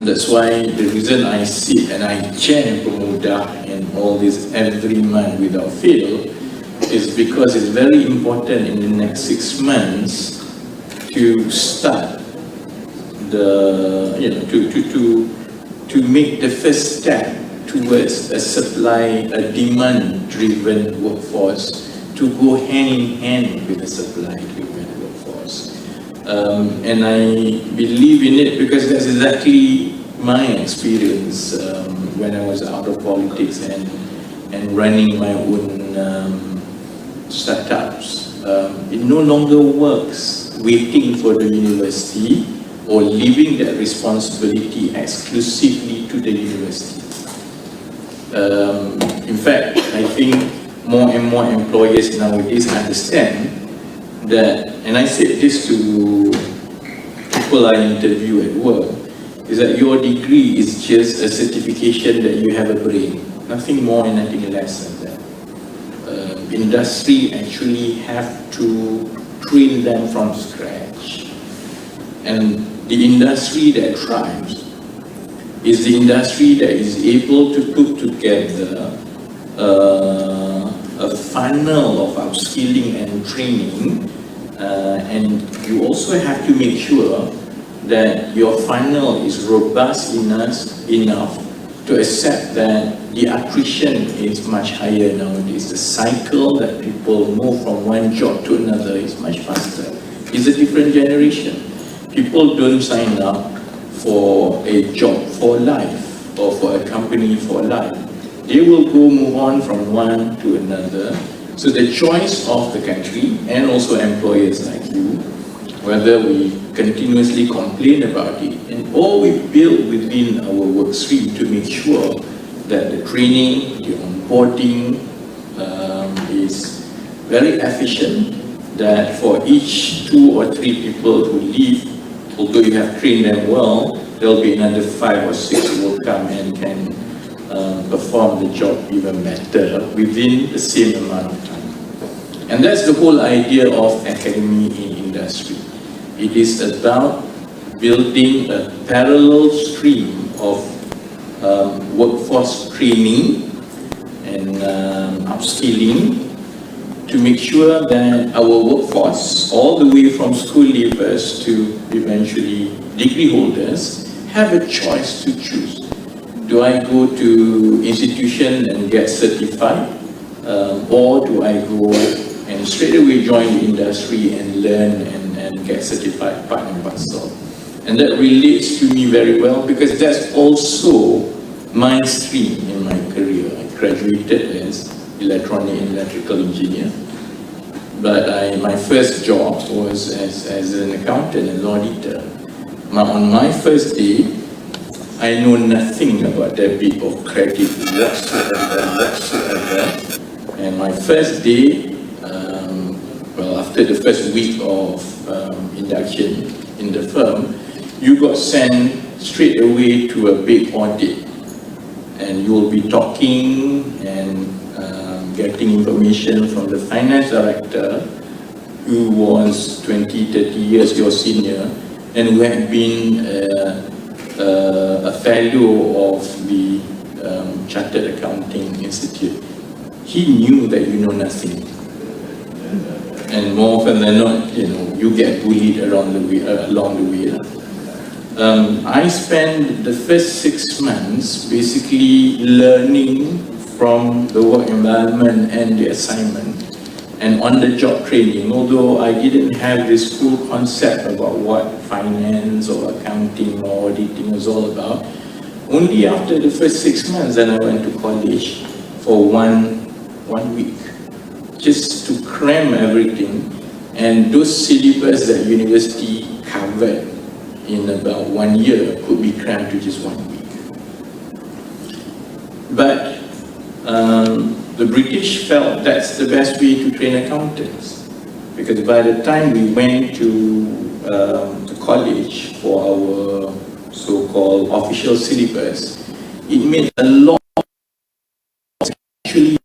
That's why the reason I sit and I chair Pemuda and all this every month without fail is because it's very important in the next 6 months to start the, to make the first step towards a demand-driven workforce to go hand in hand with a supply-driven workforce. And I believe in it because that's exactly my experience when I was out of politics and running my own startups. It no longer works waiting for the university or leaving that responsibility exclusively to the university. In fact, I think more and more employers nowadays understand that, and I said this to people I interview at work, is that your degree is just a certification that you have a brain, nothing more and nothing less than that. Industry actually have to train them from scratch. And the industry that thrives is the industry that is able to put together a funnel of upskilling and training, and you also have to make sure that your funnel is robust enough to accept that the attrition is much higher nowadays. The cycle that people move from one job to another is much faster. It's a different generation. People don't sign up for a job for life or for a company for life. They will go move on from one to another. So the choice of the country and also employers like you, whether we continuously complain about it or we build within our work stream to make sure that the training, the onboarding is very efficient, that for each 2 or 3 people who leave, although you have trained them well, there will be another 5 or 6 who will come and can perform the job even better within the same amount of time. And that's the whole idea of academy in industry. It is about building a parallel stream of workforce training and upskilling to make sure that our workforce, all the way from school leavers to eventually degree holders, have a choice to choose. Do I go to institution and get certified, or do I go and straight away join the industry and learn and get certified part and parcel? And that relates to me very well because that's also my stream in my career. I graduated as electronic and electrical engineer, but my first job was as an accountant, as an auditor. On my first day, I know nothing about debit or credit whatsoever. And my first day, after the first week of induction in the firm, you got sent straight away to a big audit. And you will be talking and getting information from the finance director, who was 20, 30 years your senior, and who had been a fellow of the Chartered Accounting Institute. He knew that you know nothing. And more often than not, you get bullied along the way. I spent the first 6 months basically learning from the work environment and the assignment and on-the-job training, although I didn't have this full concept about what finance or accounting or auditing was all about. Only after the first 6 months then I went to college for one week, just to cram everything, and those syllabus that university covered in about 1 year could be crammed to just 1 week. But the British felt that's the best way to train accountants, because by the time we went to the college for our so-called official syllabus, it made a lot of actually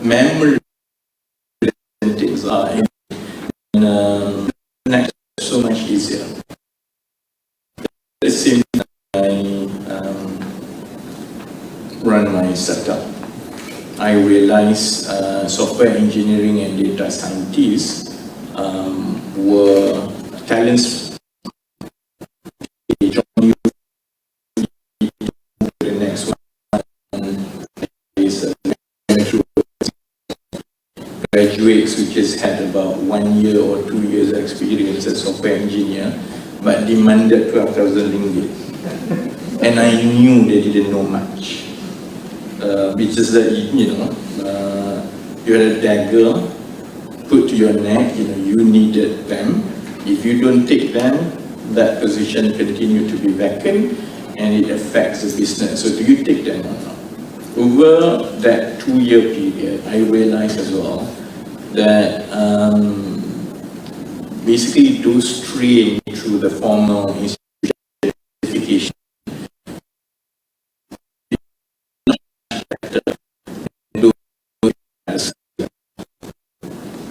memory and things are so much easier. startup, I realized software engineering and data scientists were talents join you to the next one is graduates who just had about 1 year or 2 years experience as software engineer but demanded 12,000 ringgit. And I knew they didn't know much. Which is that, you had a dagger put to your neck, you needed them. If you don't take them, that position continue to be vacant and it affects the business. So do you take them or not? Over that 2-year period, I realized as well that basically those trained through the formal institution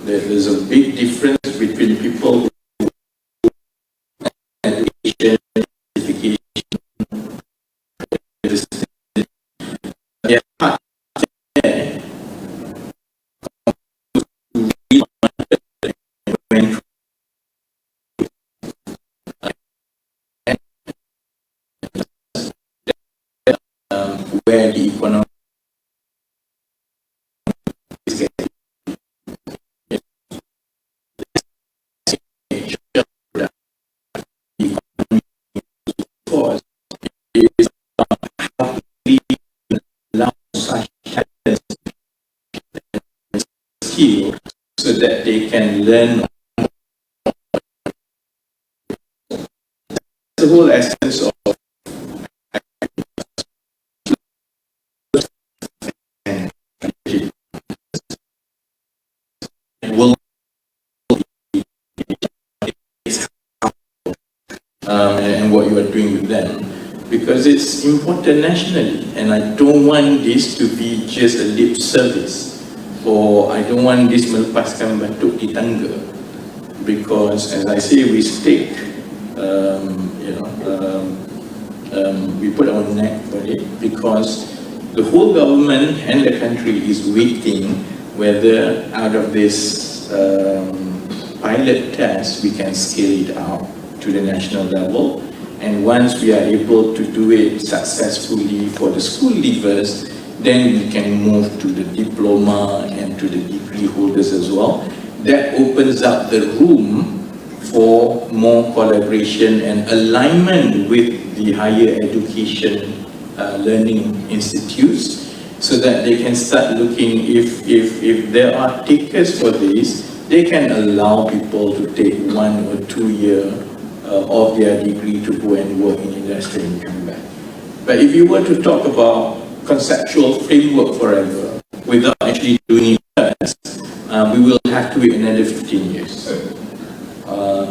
there's a big difference between people who education, certification, where the economy is getting. Is how we allow such talents and skill so that they can learn. The whole essence of will and what you are doing with them, because it's important nationally, and I don't want this to be just a lip service, or I don't want this melepaskan batuk di tangga, because as I say, we stake, we put our neck for it, because the whole government and the country is waiting whether out of this pilot test we can scale it out to the national level, and once we are able to do it successfully for the school leavers, then we can move to the diploma and to the degree holders as well. That opens up the room for more collaboration and alignment with the higher education learning institutes, so that they can start looking if there are takers for this, they can allow people to take 1 or 2 year of their degree to go and work in industry and come back. But if you were to talk about conceptual framework forever without actually doing it first, we will have to wait another 15 years.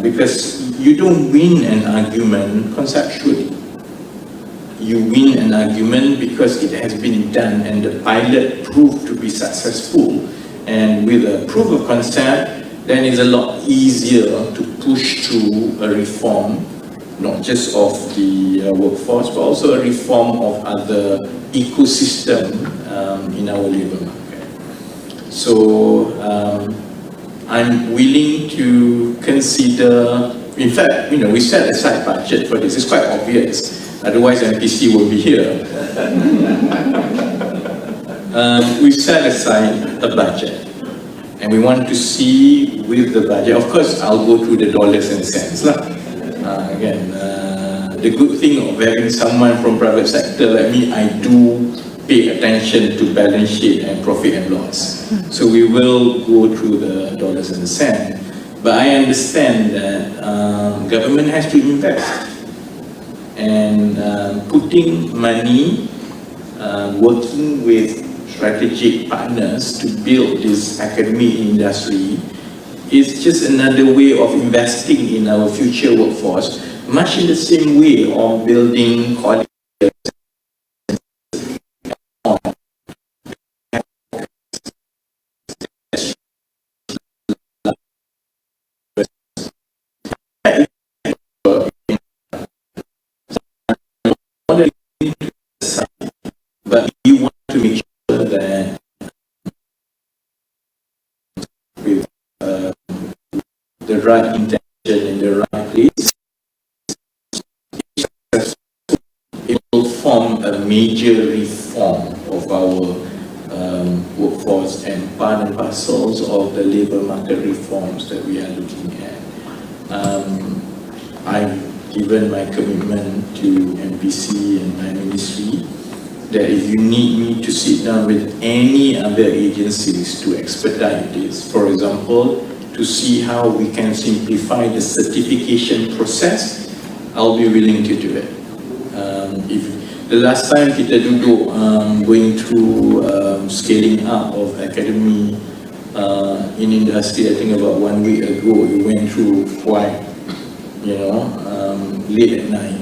Because you don't win an argument conceptually. You win an argument because it has been done and the pilot proved to be successful. And with a proof of concept, then it's a lot easier to push through a reform, not just of the workforce, but also a reform of other ecosystem in our labor market. So I'm willing to consider, in fact, we set aside budget for this. It's quite obvious. Otherwise, MPC will be here. We set aside a budget, and we want to see with the budget. Of course, I'll go through the dollars and cents. The good thing of having someone from private sector like me, I do pay attention to balance sheet and profit and loss. So we will go through the dollars and cents. But I understand that government has to invest. And putting money, working with strategic partners to build this academic industry is just another way of investing in our future workforce, much in the same way of building colleges. But you want to make right intention in the right place, it will form a major reform of our workforce and part and parcels of the labour market reforms that we are looking at. I've given my commitment to MPC and my ministry that if you need me to sit down with any other agencies to expedite this, for example, to see how we can simplify the certification process, I'll be willing to do it. If the last time kita duduk going through scaling up of academy in industry, I think about 1 week ago, we went through quite, late at night,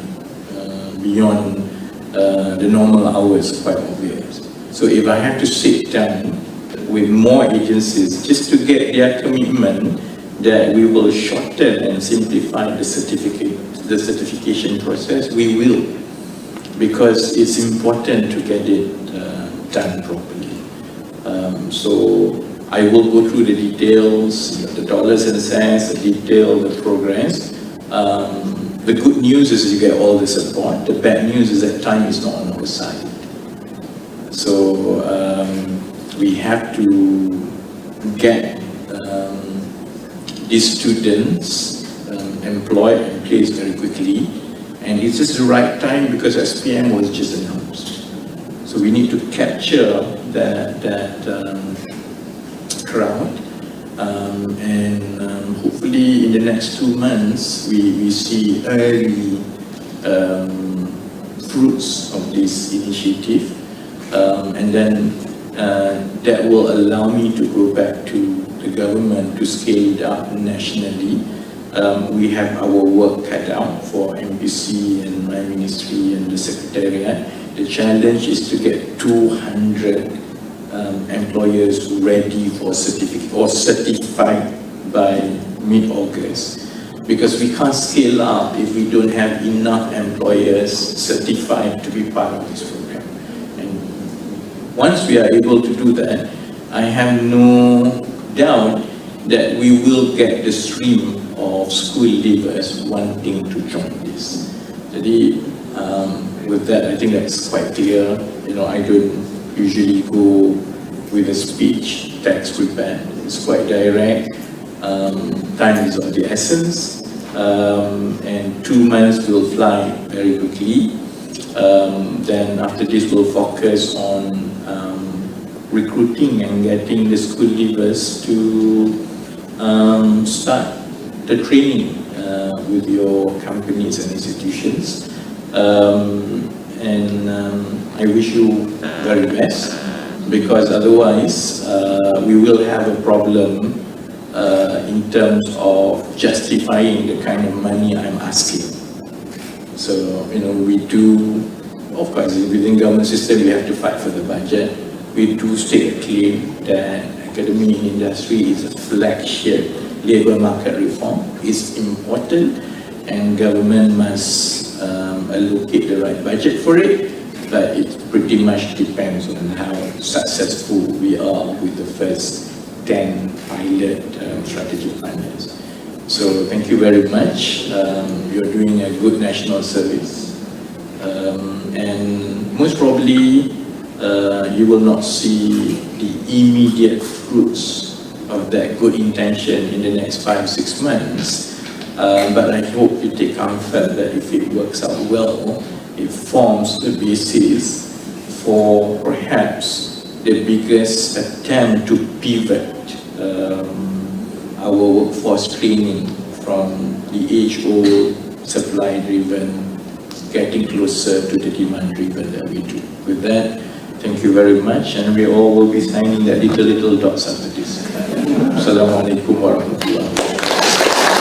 beyond the normal hours, quite obvious. So if I have to sit down with more agencies just to get their commitment that we will shorten and simplify the certification process, we will, because it's important to get it done properly. So I will go through the details, the dollars and cents, the detail, the progress. The good news is you get all the support. The bad news is that time is not on our side. So we have to get these students employed and placed very quickly. And it's just the right time because SPM was just announced. So we need to capture that crowd. And hopefully in the next 2 months, we see early fruits of this initiative. And then that will allow me to go back to the government to scale it up nationally. We have our work cut out for MPC and my ministry and the Secretariat. The challenge is to get 200 employers ready for certificate or certified by mid-August, because we can't scale up if we don't have enough employers certified to be part of this program. And once we are able to do that, I have no doubt that we will get the stream of school leavers wanting to join this. Jadi, with that, I think that's quite clear. I don't usually go with a speech text prepared. It's quite direct. Time is of the essence, and 2 months will fly very quickly. Then after this, we'll focus on recruiting and getting the school leavers to start the training with your companies and institutions. And I wish you very best, because otherwise we will have a problem in terms of justifying the kind of money I'm asking. So, we do, of course, within government system, we have to fight for the budget. We do state a claim that academy and industry is a flagship labour market reform. It's important, and government must allocate the right budget for it, but it pretty much depends on how successful we are with the first 10 pilot strategic finance. So thank you very much. You're doing a good national service, and most probably you will not see the immediate fruits of that good intention in the next 5-6 months. But I hope you take comfort that if it works out well, it forms the basis for perhaps the biggest attempt to pivot our workforce training from the age-old supply-driven, getting closer to the demand-driven that we do. With that, thank you very much, and we all will be signing that little dots after this. Assalamualaikum warahmatullahi wabarakatuh.